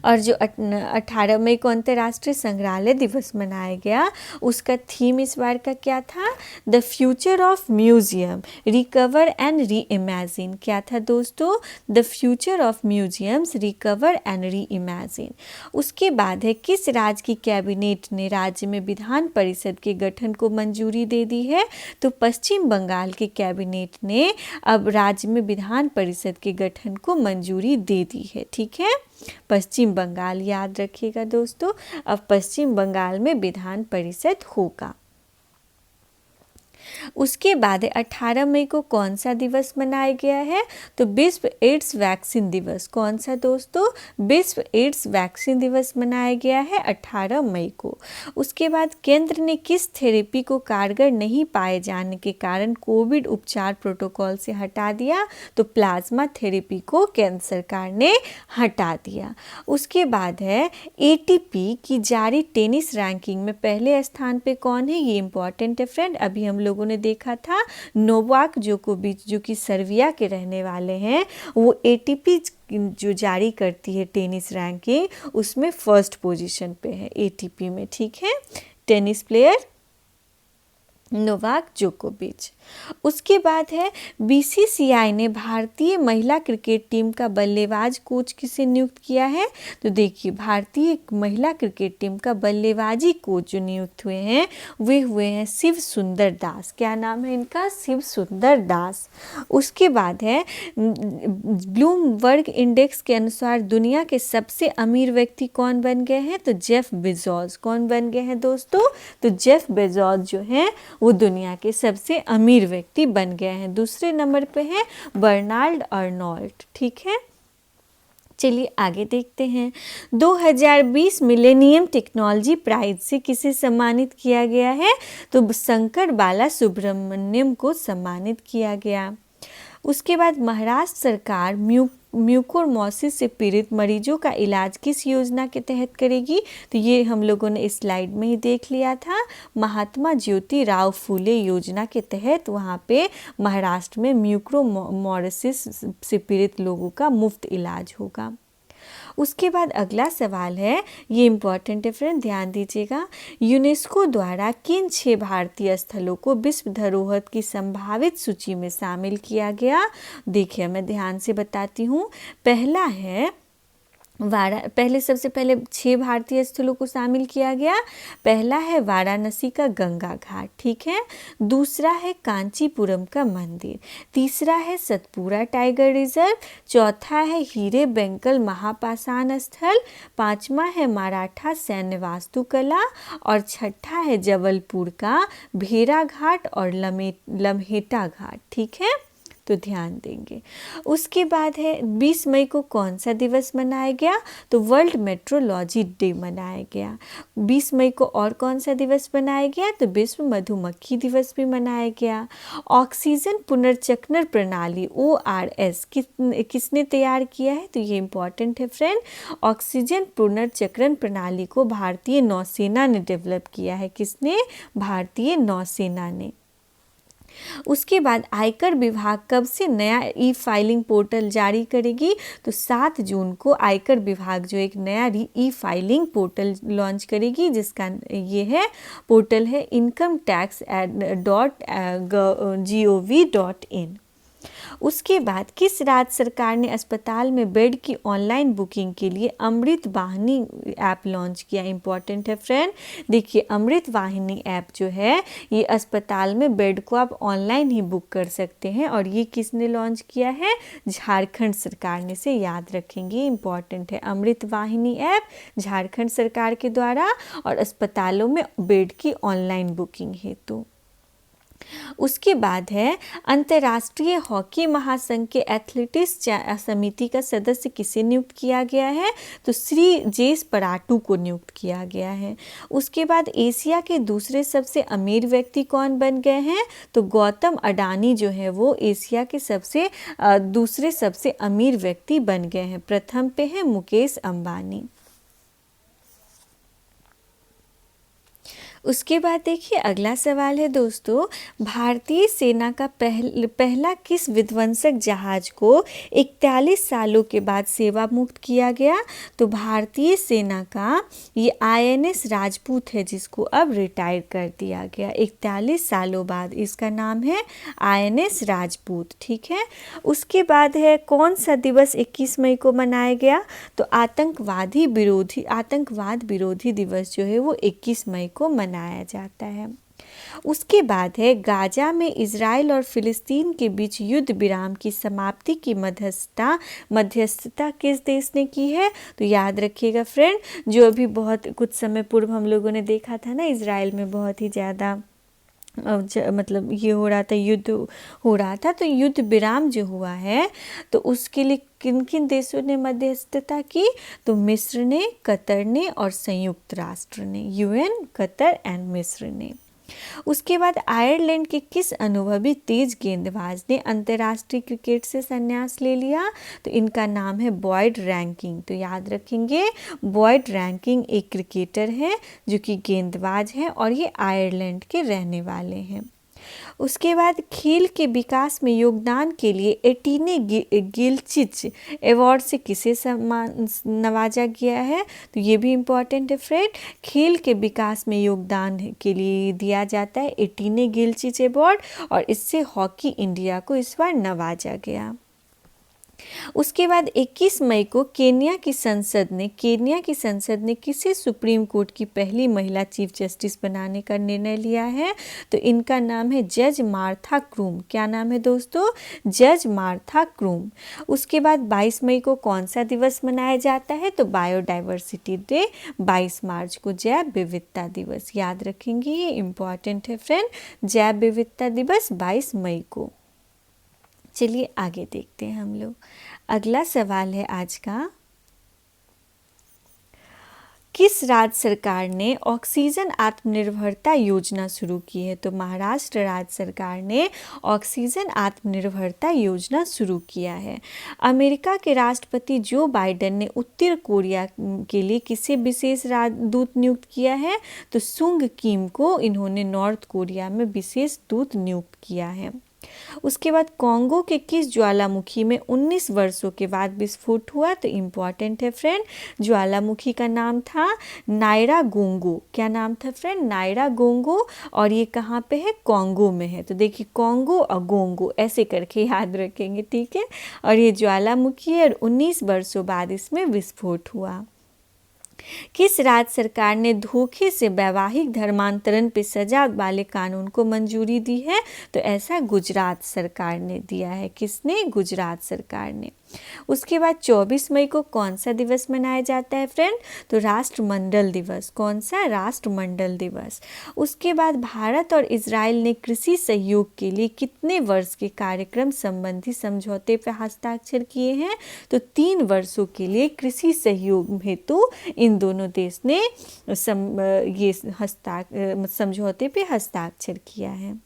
और जो 18 मई को अंतर्राष्ट्रीय संग्रहालय दिवस मनाया गया, उसका थीम इस बार का क्या था? The future of museum recover and re imagine. क्या था दोस्तों? The future of museums recover and re imagine. उसके बाद है किस राज्य की कैबिनेट ने राज्य में विधान परिषद के गठन को मंजूरी दे दी है? तो पश्चिम बंगाल के कैबिनेट ने अब राज्य में विधान परिषद के गठन को मंजूरी दे दी है, ठीक है। पश्चिम बंगाल, याद रखिएगा दोस्तों, अब पश्चिम बंगाल में विधान परिषद होगा। उसके बाद 18 मई को कौन सा दिवस मनाया गया है? तो विश्व एड्स वैक्सीन दिवस। कौन सा दोस्तों? विश्व एड्स वैक्सीन दिवस मनाया गया है 18 मई को। उसके बाद केंद्र ने किस थेरेपी को कारगर नहीं पाए जाने के कारण कोविड उपचार प्रोटोकॉल से हटा दिया? तो प्लाज्मा थेरेपी को केंद्र सरकार ने हटा दिया। उसके बाद है एटीपी की जारी टेनिस रैंकिंग में पहले स्थान पे कौन है? ये इंपॉर्टेंट है फ्रेंड। अभी हम लोगों ने देखा था नोवाक जोकोविच जो कि सर्बिया के रहने वाले हैं, वो एटीपी जो जारी करती है टेनिस रैंकिंग उसमें फर्स्ट पोजीशन पे है एटीपी में। ठीक है, टेनिस प्लेयर नोवाक जोकोविच। उसके बाद है बीसीसीआई ने भारतीय महिला क्रिकेट टीम का बल्लेबाज कोच किसे नियुक्त किया है? तो देखिए भारतीय महिला क्रिकेट टीम का बल्लेबाजी कोच जो नियुक्त हुए हैं वे हुए हैं शिव सुंदर दास। क्या नाम है इनका? शिव सुंदर दास। उसके बाद है ब्लूमबर्ग इंडेक्स के अनुसार दुनिया के सबसे अमीर व्यक्ति कौन बन गए हैं? तो जेफ बेजोस। कौन बन गए हैं दोस्तों? तो जेफ बेजोस जो हैं वो दुनिया के सबसे अमीर व्यक्ति बन गए हैं। दूसरे नंबर पे है बर्नार्ड अर्नोल्ट। ठीक है, चलिए आगे देखते हैं। 2020 मिलेनियम टेक्नोलॉजी प्राइज से किसे सम्मानित किया गया है? तो शंकर बाला सुब्रमण्यम को सम्मानित किया गया। उसके बाद महाराष्ट्र सरकार म्यूकोरमोसिस से पीड़ित मरीजों का इलाज किस योजना के तहत करेगी? तो ये हम लोगों ने इस स्लाइड में ही देख लिया था। महात्मा ज्योति राव फूले योजना के तहत वहाँ पे महाराष्ट्र में म्यूकोरमोसिस से पीड़ित लोगों का मुफ्त इलाज होगा। उसके बाद अगला सवाल है, ये इम्पॉर्टेंट है फ्रेंड, ध्यान दीजिएगा। यूनेस्को द्वारा किन 6 भारतीय स्थलों को विश्व धरोहर की संभावित सूची में शामिल किया गया? देखिए मैं ध्यान से बताती हूँ। पहला है सबसे पहले 6 भारतीय स्थलों को शामिल किया गया। पहला है वाराणसी का गंगा घाट। ठीक है, दूसरा है कांचीपुरम का मंदिर, तीसरा है सतपुरा टाइगर रिजर्व, चौथा है हीरे बेंकल महापाषाण स्थल, पांचवा है मराठा सैन्य वास्तुकला और छठा है जबलपुर का भेरा घाट और लम्हेटा घाट। ठीक है, तो ध्यान देंगे। उसके बाद है 20 मई को कौन सा दिवस मनाया गया? तो वर्ल्ड मेट्रोलॉजी डे मनाया गया। 20 मई को और कौन सा दिवस मनाया गया? तो विश्व मधुमक्खी दिवस भी मनाया गया। ऑक्सीजन पुनर्चक्रण प्रणाली ORS किसने तैयार किया है? तो ये इंपॉर्टेंट है फ्रेंड। ऑक्सीजन पुनर्चक्रण प्रणाली को भारतीय नौसेना ने डेवलप किया है। किसने? भारतीय नौसेना ने। उसके बाद आयकर विभाग कब से नया ई फाइलिंग पोर्टल जारी करेगी? तो 7 जून को आयकर विभाग जो एक नया ई फाइलिंग पोर्टल लॉन्च करेगी, जिसका ये है पोर्टल है incometax.gov.in। उसके बाद किस राज्य सरकार ने अस्पताल में बेड की ऑनलाइन बुकिंग के लिए अमृत वाहिनी ऐप लॉन्च किया? इंपॉर्टेंट है फ्रेंड। देखिए अमृत वाहिनी ऐप जो है ये अस्पताल में बेड को आप ऑनलाइन ही बुक कर सकते हैं और ये किसने लॉन्च किया है? झारखंड सरकार ने। से याद रखेंगे, इंपॉर्टेंट है। अमृत वाहिनी ऐप झारखंड सरकार के द्वारा और अस्पतालों में बेड की ऑनलाइन बुकिंग हेतु। उसके बाद है अंतर्राष्ट्रीय हॉकी महासंघ के एथलेटिक्स समिति का सदस्य किसे नियुक्त किया गया है? तो श्री जेस पराटू को नियुक्त किया गया है। उसके बाद एशिया के दूसरे सबसे अमीर व्यक्ति कौन बन गए हैं? तो गौतम अडानी जो है वो एशिया के दूसरे सबसे अमीर व्यक्ति बन गए हैं। प्रथम पे है मुकेश अंबानी। उसके बाद देखिए अगला सवाल है दोस्तों, भारतीय सेना का पहला किस विध्वंसक जहाज को 41 सालों के बाद सेवा मुक्त किया गया? तो भारतीय सेना का ये INS राजपूत है, जिसको अब रिटायर कर दिया गया 41 सालों बाद। इसका नाम है INS राजपूत। ठीक है, उसके बाद है कौन सा दिवस 21 मई को मनाया गया? तो आतंकवाद विरोधी दिवस जो है वो 21 मई को मनाया जाता है। उसके बाद है गाजा में इजराइल और फिलिस्तीन के बीच युद्ध विराम की समाप्ति की मध्यस्थता किस देश ने की है? तो याद रखिएगा फ्रेंड, जो अभी बहुत कुछ समय पूर्व हम लोगों ने देखा था ना, इजराइल में बहुत ही ज़्यादा मतलब ये हो रहा था, युद्ध हो रहा था, तो युद्ध विराम जो हुआ है तो उसके लिए किन किन देशों ने मध्यस्थता की? तो मिस्र ने, कतर ने और संयुक्त राष्ट्र ने, यूएन, कतर एंड मिस्र ने। उसके बाद आयरलैंड के किस अनुभवी तेज गेंदबाज ने अंतर्राष्ट्रीय क्रिकेट से संन्यास ले लिया? तो इनका नाम है बॉयड रैंकिंग। तो याद रखेंगे, बॉयड रैंकिंग एक क्रिकेटर है जो कि गेंदबाज हैं और ये आयरलैंड के रहने वाले हैं। उसके बाद खेल के विकास में योगदान के लिए एटीने गिलचिच अवार्ड से किसे सम्मान नवाजा गया है? तो ये भी इम्पॉर्टेंट है फ्रेंड। खेल के विकास में योगदान के लिए दिया जाता है एटीने गिलचिच अवार्ड और इससे हॉकी इंडिया को इस बार नवाजा गया। उसके बाद 21 मई को केन्या की संसद ने किसे सुप्रीम कोर्ट की पहली महिला चीफ जस्टिस बनाने का निर्णय लिया है? तो इनका नाम है जज मार्था क्रूम। क्या नाम है दोस्तों? जज मार्था क्रूम। उसके बाद 22 मई को कौन सा दिवस मनाया जाता है? तो बायोडाइवर्सिटी डे। 22 मार्च को जैव विविधता दिवस। याद रखेंगे, ये इम्पॉर्टेंट है फ्रेंड, जैव विविधता दिवस 22 मई को। चलिए आगे देखते हैं हम लोग। अगला सवाल है आज का, किस राज्य सरकार ने ऑक्सीजन आत्मनिर्भरता योजना शुरू की है? तो महाराष्ट्र राज्य सरकार ने ऑक्सीजन आत्मनिर्भरता योजना शुरू किया है। अमेरिका के राष्ट्रपति जो बाइडेन ने उत्तर कोरिया के लिए किसे विशेष दूत नियुक्त किया है? तो सुंग किम को इन्होंने नॉर्थ कोरिया में विशेष दूत नियुक्त किया है। उसके बाद कॉन्गो के किस ज्वालामुखी में 19 वर्षों के बाद विस्फोट हुआ? तो इम्पॉर्टेंट है फ्रेंड, ज्वालामुखी का नाम था नायरागोंगो। क्या नाम था फ्रेंड? नायरागोंगो। और ये कहाँ पे है? कॉन्गो में है। तो देखिए, कॉन्गो और गोंगो ऐसे करके याद रखेंगे, ठीक है। और ये ज्वालामुखी है और 19 वर्षों बाद इसमें विस्फोट हुआ। किस राज्य सरकार ने धोखे से वैवाहिक धर्मांतरण पर सजा वाले कानून को मंजूरी दी है? तो ऐसा गुजरात सरकार ने दिया है। किसने? गुजरात सरकार ने। उसके बाद 24 मई को कौन सा दिवस मनाया जाता है फ्रेंड? तो राष्ट्रमंडल दिवस। कौन सा? राष्ट्रमंडल दिवस। उसके बाद भारत और इजराइल ने कृषि सहयोग के लिए कितने वर्ष के कार्यक्रम संबंधी समझौते पर हस्ताक्षर किए हैं? तो 3 वर्षों के लिए कृषि सहयोग हेतु इन दोनों देश ने ये समझौते पे हस्ताक्षर किया है।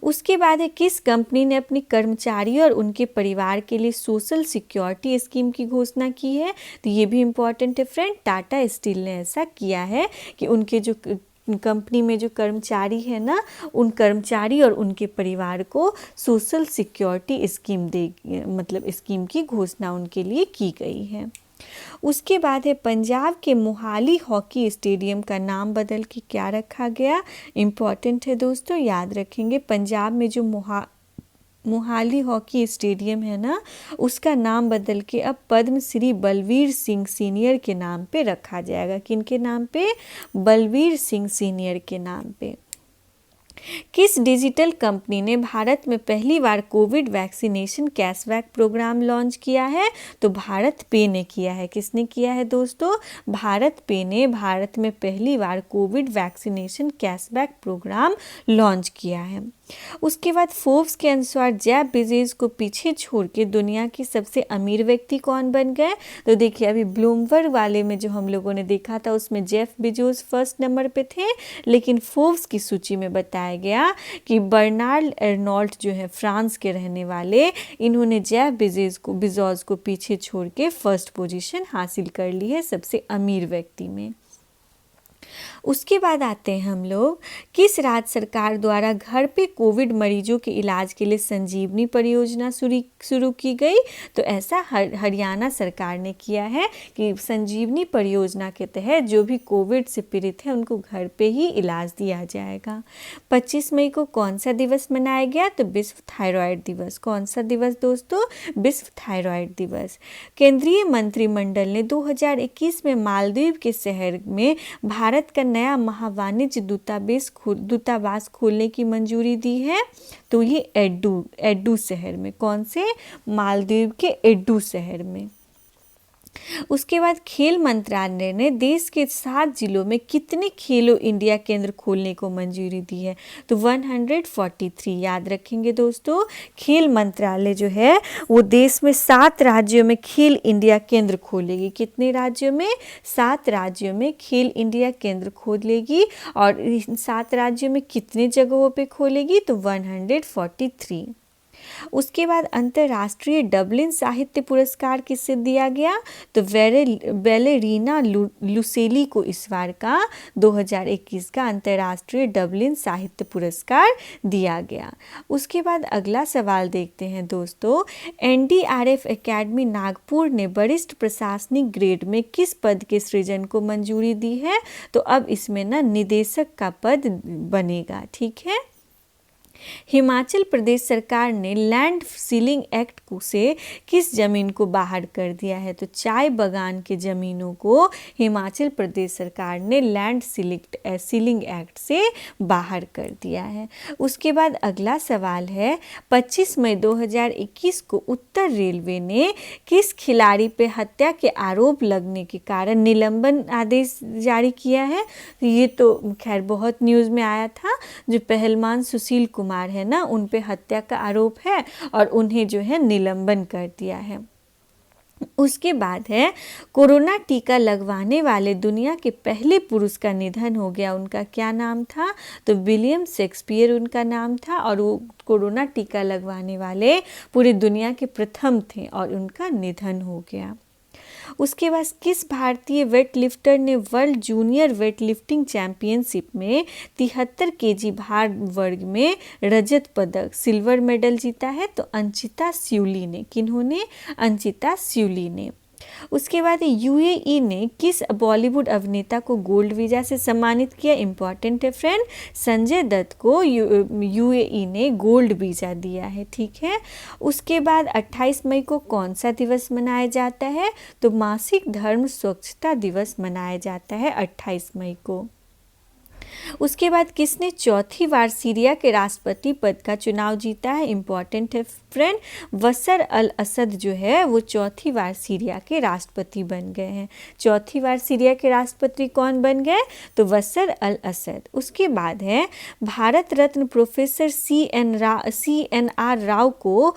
उसके बाद है, किस कंपनी ने अपने कर्मचारियों और उनके परिवार के लिए सोशल सिक्योरिटी स्कीम की घोषणा की है? तो ये भी इम्पॉर्टेंट है फ्रेंड, टाटा स्टील ने ऐसा किया है कि उनके जो कंपनी में जो कर्मचारी है ना, उन कर्मचारी और उनके परिवार को सोशल सिक्योरिटी स्कीम मतलब स्कीम की घोषणा उनके लिए की गई है। उसके बाद है, पंजाब के मोहाली हॉकी स्टेडियम का नाम बदल के क्या रखा गया? इम्पॉर्टेंट है दोस्तों, याद रखेंगे। पंजाब में जो मोहाली हॉकी स्टेडियम है ना, उसका नाम बदल के अब पद्मश्री बलवीर सिंह सीनियर के नाम पे रखा जाएगा। किनके नाम पे? बलवीर सिंह सीनियर के नाम पे। किस डिजिटल कंपनी ने भारत में पहली बार Covid vaccination cashback program launch किया है? तो भारत पे ने किया है। किसने किया है दोस्तों? भारत पे ने भारत में पहली बार Covid vaccination cashback program launch किया है। उसके बाद फोर्ब्स के अनुसार जेफ बेजोस को पीछे छोड़ के दुनिया की सबसे अमीर व्यक्ति कौन बन गए? तो देखिए, अभी ब्लूमबर्ग वाले में जो हम लोगों ने देखा था उसमें जेफ बेजोस फर्स्ट नंबर पे थे, लेकिन फोर्ब्स की सूची में बताया गया कि बर्नार्ड अर्नोल्ट जो है फ्रांस के रहने वाले, इन्होंने जेफ बेजोस को पीछे छोड़ के फर्स्ट पोजीशन हासिल कर ली है सबसे अमीर व्यक्ति में। उसके बाद आते हैं हम लोग, किस राज्य सरकार द्वारा घर पे कोविड मरीजों के इलाज के लिए संजीवनी परियोजना शुरू की गई? तो ऐसा हरियाणा सरकार ने किया है कि संजीवनी परियोजना के तहत जो भी कोविड से पीड़ित है उनको घर पे ही इलाज दिया जाएगा। 25 मई को कौन सा दिवस मनाया गया? तो विश्व थायराइड दिवस। कौन सा दिवस दोस्तों? विश्व थायराइड दिवस। केंद्रीय मंत्रिमंडल ने 2021 में मालदीव के शहर में भारत का नया महावाणिज्य दूतावास खोलने की मंजूरी दी है। तो ये एड्डू शहर में। कौन से? मालदीव के एड्डू शहर में। उसके बाद खेल मंत्रालय ने देश के 7 जिलों में कितने खेलो इंडिया केंद्र खोलने को मंजूरी दी है? तो 143। याद रखेंगे दोस्तों, खेल मंत्रालय जो है वो देश में 7 राज्यों में खेल इंडिया केंद्र खोलेगी। कितने राज्यों में? 7 राज्यों में खेल इंडिया केंद्र खोलेगी। और इन 7 राज्यों में कितने जगहों पे खोलेगी? तो 143। उसके बाद अंतर्राष्ट्रीय डबलिन साहित्य पुरस्कार किसे दिया गया? तो बैलेरीना लुसेली को इस बार का 2021 का अंतर्राष्ट्रीय डबलिन साहित्य पुरस्कार दिया गया। उसके बाद अगला सवाल देखते हैं दोस्तों, एनडीआरएफ एकेडमी नागपुर ने वरिष्ठ प्रशासनिक ग्रेड में किस पद के सृजन को मंजूरी दी है? तो अब इसमें ना निदेशक का पद बनेगा। ठीक है। हिमाचल प्रदेश सरकार ने लैंड सीलिंग एक्ट से किस जमीन को बाहर कर दिया है? तो चाय बागान के जमीनों को हिमाचल प्रदेश सरकार ने लैंड सीलिंग एक्ट से बाहर कर दिया है। उसके बाद अगला सवाल है, 25 मई 2021 को उत्तर रेलवे ने किस खिलाड़ी पे हत्या के आरोप लगने के कारण निलंबन आदेश जारी किया है? तो ये तो खैर बहुत न्यूज़ में आया था, जो पहलवान सुशील कुमार है ना, उन पे हत्या का आरोप है और उन्हें जो है निलंबन कर दिया है। उसके बाद है, कोरोना टीका लगवाने वाले दुनिया के पहले पुरुष का निधन हो गया। उनका क्या नाम था? तो विलियम शेक्सपियर उनका नाम था और वो कोरोना टीका लगवाने वाले पूरी दुनिया के प्रथम थे और उनका निधन हो गया। उसके बाद किस भारतीय वेटलिफ्टर ने वर्ल्ड जूनियर वेटलिफ्टिंग चैंपियनशिप में 73 केजी भार वर्ग में रजत पदक सिल्वर मेडल जीता है? तो अंचिता स्यूली ने। किन्होंने? अंचिता स्यूली ने। उसके बाद यूएई ने किस बॉलीवुड अभिनेता को गोल्ड वीज़ा से सम्मानित किया? इंपॉर्टेंट है फ्रेंड, संजय दत्त को यूएई ने गोल्ड वीज़ा दिया है। ठीक है। उसके बाद 28 मई को कौन सा दिवस मनाया जाता है? तो मासिक धर्म स्वच्छता दिवस मनाया जाता है 28 मई को। उसके बाद किसने चौथी बार सीरिया के राष्ट्रपति पद का चुनाव जीता है? इंपॉर्टेंट है फ्रेंड, बशर अल असद जो है वो चौथी बार सीरिया के राष्ट्रपति बन गए हैं। चौथी बार सीरिया के राष्ट्रपति कौन बन गए? तो बशर अल असद। उसके बाद है, भारत रत्न प्रोफेसर CNR राव को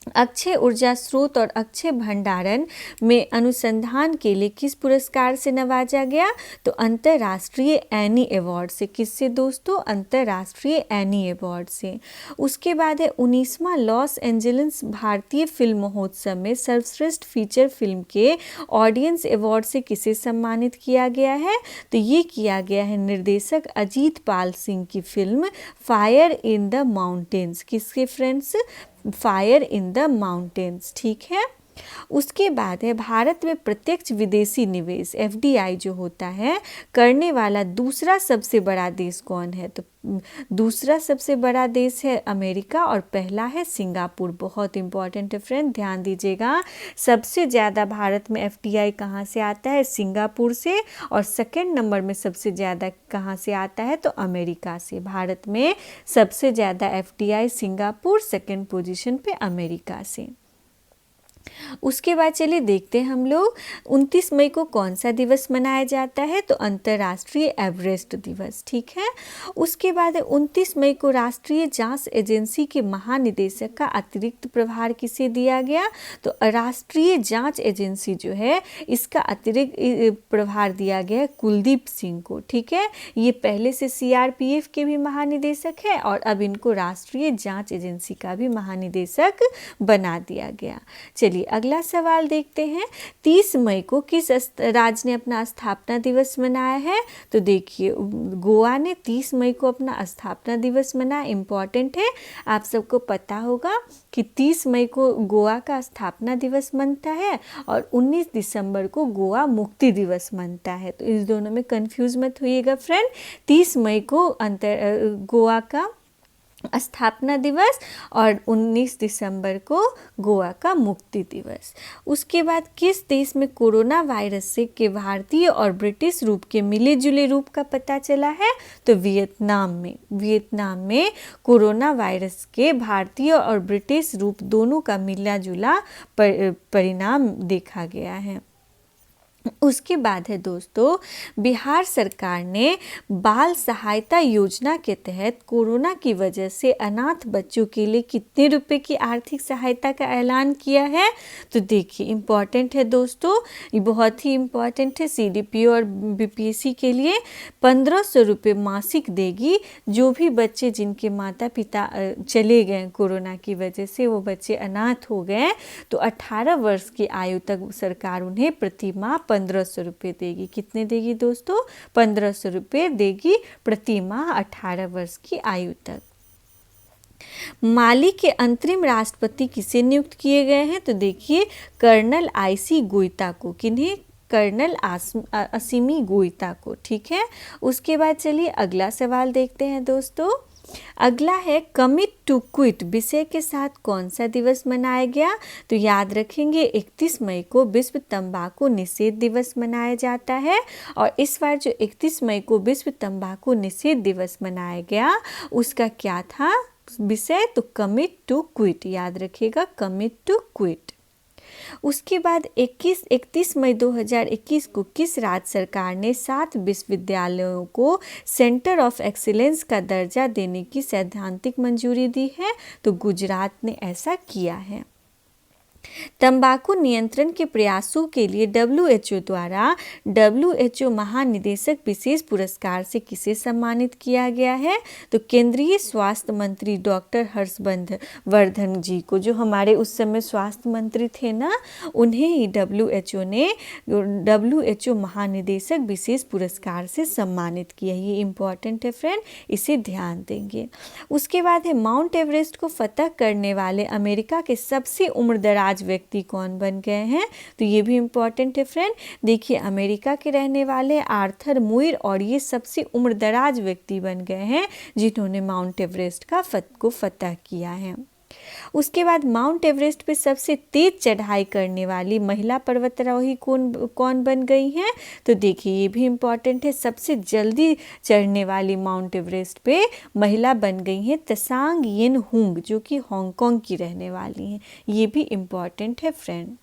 अक्षय ऊर्जा स्रोत और अक्षय भंडारण में अनुसंधान के लिए किस पुरस्कार से नवाजा गया? तो अंतर्राष्ट्रीय एनी अवार्ड से। किससे दोस्तों? अंतर्राष्ट्रीय एनी अवार्ड से। उसके बाद है 19वां लॉस एंजलिस भारतीय फिल्म महोत्सव में सर्वश्रेष्ठ फीचर फिल्म के ऑडियंस अवार्ड से किसे सम्मानित किया गया है? तो ये किया गया है निर्देशक अजीत पाल सिंह की film fire in the mountains. किसके friends? Fire in the mountains. ठीक है। उसके बाद है, भारत में प्रत्यक्ष विदेशी निवेश FDI जो होता है करने वाला दूसरा सबसे बड़ा देश कौन है? तो दूसरा सबसे बड़ा देश है अमेरिका और पहला है सिंगापुर। बहुत इंपॉर्टेंट है फ्रेंड, ध्यान दीजिएगा। सबसे ज़्यादा भारत में FDI कहाँ से आता है? सिंगापुर से। और सेकंड नंबर में सबसे ज़्यादा कहाँ से आता है? तो अमेरिका से। भारत में सबसे ज़्यादा FDI सिंगापुर, सेकंड पोजीशन पे अमेरिका से। उसके बाद चलिए देखते हैं हम लोग 29 मई को कौन सा दिवस मनाया जाता है? तो अंतर्राष्ट्रीय एवरेस्ट दिवस। ठीक है। उसके बाद 29 मई को राष्ट्रीय जांच एजेंसी के महानिदेशक का अतिरिक्त प्रभार किसे दिया गया? तो राष्ट्रीय जांच एजेंसी जो है इसका अतिरिक्त प्रभार दिया गया कुलदीप सिंह को। ठीक है। ये पहले से CRPF के भी महानिदेशक है और अब इनको राष्ट्रीय जांच एजेंसी का भी महानिदेशक बना दिया गया। चलिए अगला सवाल देखते हैं, 30 मई को किस राज्य ने अपना स्थापना दिवस मनाया है? तो देखिए गोवा ने 30 मई को अपना स्थापना दिवस मनाया। इम्पॉर्टेंट है, आप सबको पता होगा कि 30 मई को गोवा का स्थापना दिवस मनता है और 19 दिसंबर को गोवा मुक्ति दिवस मनता है। तो इस दोनों में कंफ्यूज मत होइएगा फ्रेंड। 30 मई को गोवा का स्थापना दिवस और 19 दिसंबर को गोवा का मुक्ति दिवस। उसके बाद किस देश में कोरोना वायरस से के भारतीय और ब्रिटिश रूप के मिले जुले रूप का पता चला है? तो वियतनाम में। वियतनाम में कोरोना वायरस के भारतीय और ब्रिटिश रूप दोनों का मिला जुला परिणाम देखा गया है। उसके बाद है दोस्तों, बिहार सरकार ने बाल सहायता योजना के तहत कोरोना की वजह से अनाथ बच्चों के लिए कितने रुपए की आर्थिक सहायता का ऐलान किया है? तो देखिए इम्पॉर्टेंट है दोस्तों, ये बहुत ही इम्पॉर्टेंट है। सीडीपीओ और बीपीएससी के लिए 1500 रुपये मासिक देगी। जो भी बच्चे जिनके माता पिता चले गए कोरोना की वजह से, वो बच्चे अनाथ हो गए, तो 18 वर्ष की आयु तक सरकार उन्हें प्रति माह 1500 रुपये देगी। कितने देगी दोस्तों? 1500 रुपये देगी प्रति माह 18 वर्ष की आयु तक। माली के अंतरिम राष्ट्रपति किसे नियुक्त किए गए हैं? तो देखिए कर्नल आईसी गोइता को। किन्हें? कर्नल असीमी गोइता को। ठीक है, उसके बाद चलिए अगला सवाल देखते हैं दोस्तों। अगला है कमिट टू क्विट विषय के साथ कौन सा दिवस मनाया गया? तो याद रखेंगे 31 मई को विश्व तंबाकू निषेध दिवस मनाया जाता है। और इस बार जो 31 मई को विश्व तंबाकू निषेध दिवस मनाया गया, उसका क्या था विषय? तो कमिट टू क्विट। याद रखिएगा कमिट टू क्विट। उसके बाद 31 मई 2021 को किस राज्य सरकार ने 7 विश्वविद्यालयों को सेंटर ऑफ एक्सीलेंस का दर्जा देने की सैद्धांतिक मंजूरी दी है? तो गुजरात ने ऐसा किया है। तंबाकू नियंत्रण के प्रयासों के लिए WHO द्वारा WHO महानिदेशक विशेष पुरस्कार से किसे सम्मानित किया गया है? तो केंद्रीय स्वास्थ्य मंत्री डॉक्टर हर्षवर्धन जी को, जो हमारे उस समय स्वास्थ्य मंत्री थे ना, उन्हें ही WHO ने WHO महानिदेशक विशेष पुरस्कार से सम्मानित किया। ये इम्पॉर्टेंट है फ्रेंड, इसे ध्यान देंगे। उसके बाद है माउंट एवरेस्ट को फतह करने वाले अमेरिका के सबसे उम्रदराज व्यक्ति कौन बन गए हैं? तो ये भी इम्पॉर्टेंट है फ्रेंड। देखिए अमेरिका के रहने वाले आर्थर मुइर, और ये सबसे उम्रदराज व्यक्ति बन गए हैं जिन्होंने माउंट एवरेस्ट को फतह किया है। उसके बाद माउंट एवरेस्ट पे सबसे तेज चढ़ाई करने वाली महिला पर्वतारोही कौन बन गई हैं? तो देखिए ये भी इम्पॉर्टेंट है, सबसे जल्दी चढ़ने वाली माउंट एवरेस्ट पे महिला बन गई हैं त्सांग यिन हुंग, जो कि हांगकांग की रहने वाली हैं। ये भी इम्पॉर्टेंट है फ्रेंड।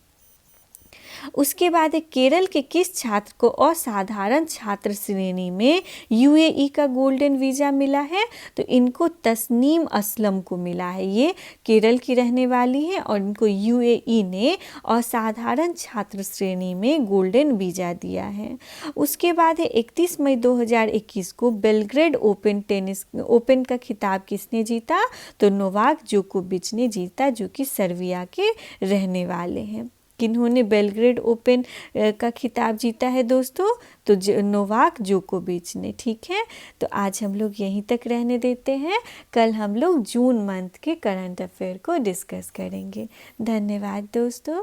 उसके बाद केरल के किस छात्र को असाधारण छात्र श्रेणी में UAE का गोल्डन वीज़ा मिला है? तो इनको तस्नीम असलम को मिला है। ये केरल की रहने वाली है और इनको UAE ने असाधारण छात्र श्रेणी में गोल्डन वीज़ा दिया है। उसके बाद है 31 मई 2021 को बेलग्रेड ओपन का खिताब किसने जीता? तो नोवाक जोकोविच ने जीता, जो कि सर्बिया के रहने वाले हैं। किन्होंने बेलग्रेड ओपन का खिताब जीता है दोस्तों? तो नोवाक जोकोविच ने। ठीक है, तो आज हम लोग यहीं तक रहने देते हैं। कल हम लोग जून मंथ के करंट अफेयर को डिस्कस करेंगे। धन्यवाद दोस्तों।